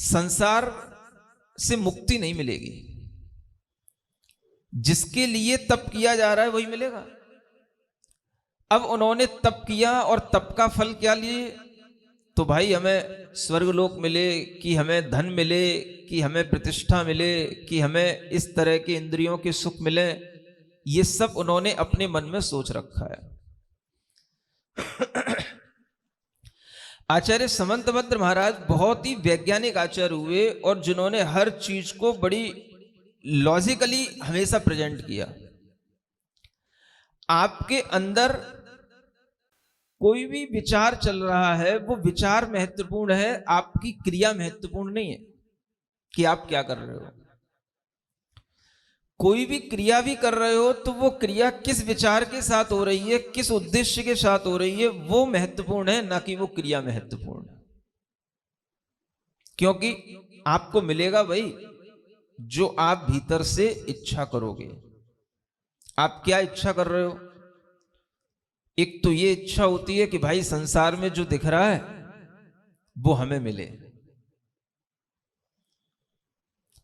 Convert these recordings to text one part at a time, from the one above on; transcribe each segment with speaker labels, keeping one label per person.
Speaker 1: संसार से मुक्ति नहीं मिलेगी। जिसके लिए तप किया जा रहा है वही मिलेगा। अब उन्होंने तप किया और तप का फल क्या लिए? तो भाई हमें स्वर्गलोक मिले, कि हमें धन मिले, कि हमें प्रतिष्ठा मिले, कि हमें इस तरह के इंद्रियों के सुख मिले, ये सब उन्होंने अपने मन में सोच रखा है। आचार्य समंतभद्र महाराज बहुत ही वैज्ञानिक आचार्य हुए और जिन्होंने हर चीज को बड़ी लॉजिकली हमेशा प्रेजेंट किया। आपके अंदर कोई भी विचार चल रहा है, वो विचार महत्वपूर्ण है, आपकी क्रिया महत्वपूर्ण नहीं है कि आप क्या कर रहे हो। कोई भी क्रिया भी कर रहे हो तो वो क्रिया किस विचार के साथ हो रही है, किस उद्देश्य के साथ हो रही है, वो महत्वपूर्ण है, ना कि वो क्रिया महत्वपूर्ण है। क्योंकि आपको मिलेगा वही जो आप भीतर से इच्छा करोगे। आप क्या इच्छा कर रहे हो? एक तो ये इच्छा होती है कि भाई संसार में जो दिख रहा है वो हमें मिले।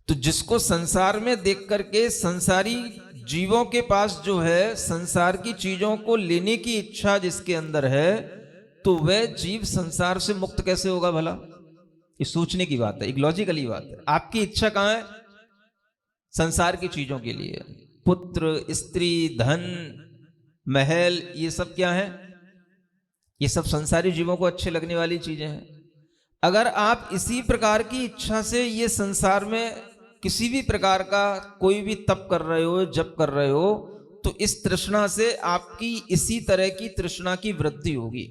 Speaker 1: तो जिसको संसार में देख करके संसारी जीवों के पास जो है संसार की चीजों को लेने की इच्छा जिसके अंदर है, तो वह जीव संसार से मुक्त कैसे होगा भला? ये सोचने की बात है, एक लॉजिकली बात है। आपकी इच्छा कहां है? संसार की चीजों के लिए। पुत्र, स्त्री, धन, महल, ये सब क्या है? ये सब संसारी जीवों को अच्छे लगने वाली चीजें हैं। अगर आप इसी प्रकार की इच्छा से ये संसार में किसी भी प्रकार का कोई भी तप कर रहे हो, जप कर रहे हो, तो इस तृष्णा से आपकी इसी तरह की तृष्णा की वृद्धि होगी।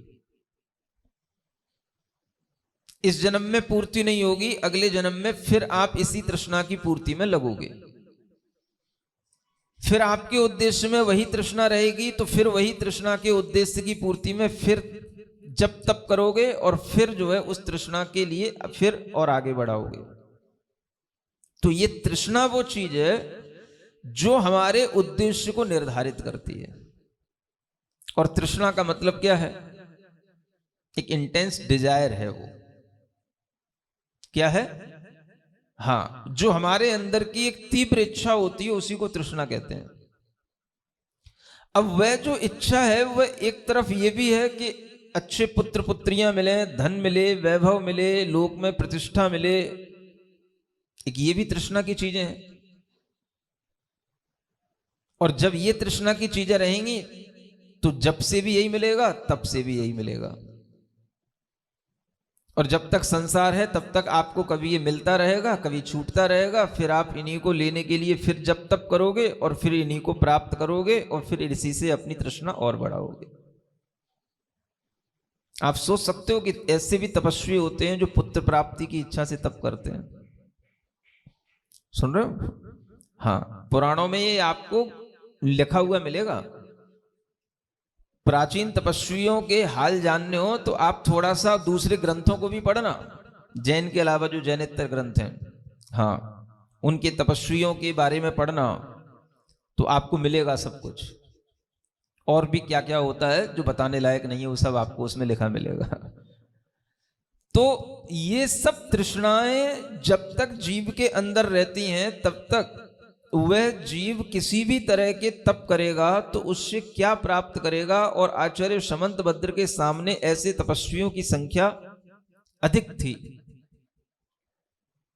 Speaker 1: इस जन्म में पूर्ति नहीं होगी, अगले जन्म में फिर आप इसी तृष्णा की पूर्ति में लगोगे। फिर आपके उद्देश्य में वही तृष्णा रहेगी, तो फिर वही तृष्णा के उद्देश्य की पूर्ति में फिर जब तप करोगे और फिर जो है उस तृष्णा के लिए फिर और आगे बढ़ाओगे। तो ये तृष्णा वो चीज है जो हमारे उद्देश्य को निर्धारित करती है। और तृष्णा का मतलब क्या है? एक इंटेंस डिजायर है। वो क्या है? हाँ, जो हमारे अंदर की एक तीव्र इच्छा होती है उसी को तृष्णा कहते हैं। अब वह जो इच्छा है वह एक तरफ ये भी है कि अच्छे पुत्र पुत्रियां मिले, धन मिले, वैभव मिले, लोक में प्रतिष्ठा मिले, एक ये भी तृष्णा की चीजें हैं। और जब ये तृष्णा की चीजें रहेंगी तो जब से भी यही मिलेगा, तब से भी यही मिलेगा। और जब तक संसार है तब तक आपको कभी ये मिलता रहेगा, कभी छूटता रहेगा। फिर आप इन्हीं को लेने के लिए फिर जब तप करोगे और फिर इन्हीं को प्राप्त करोगे और फिर इसी से अपनी तृष्णा और बढ़ाओगे। आप सोच सकते हो कि ऐसे भी तपस्वी होते हैं जो पुत्र प्राप्ति की इच्छा से तप करते हैं। सुन रहे हो? हाँ, पुराणों में ये आपको लिखा हुआ मिलेगा। प्राचीन तपस्वियों के हाल जानने हो तो आप थोड़ा सा दूसरे ग्रंथों को भी पढ़ना, जैन के अलावा जो जैनेतर ग्रंथ हैं, हाँ, उनके तपस्वियों के बारे में पढ़ना तो आपको मिलेगा सब कुछ। और भी क्या क्या होता है जो बताने लायक नहीं है, वो सब आपको उसमें लिखा मिलेगा। तो ये सब तृष्णाएं जब तक जीव के अंदर रहती हैं तब तक वह जीव किसी भी तरह के तप करेगा तो उससे क्या प्राप्त करेगा। और आचार्य समंतभद्र के सामने ऐसे तपस्वियों की संख्या अधिक थी।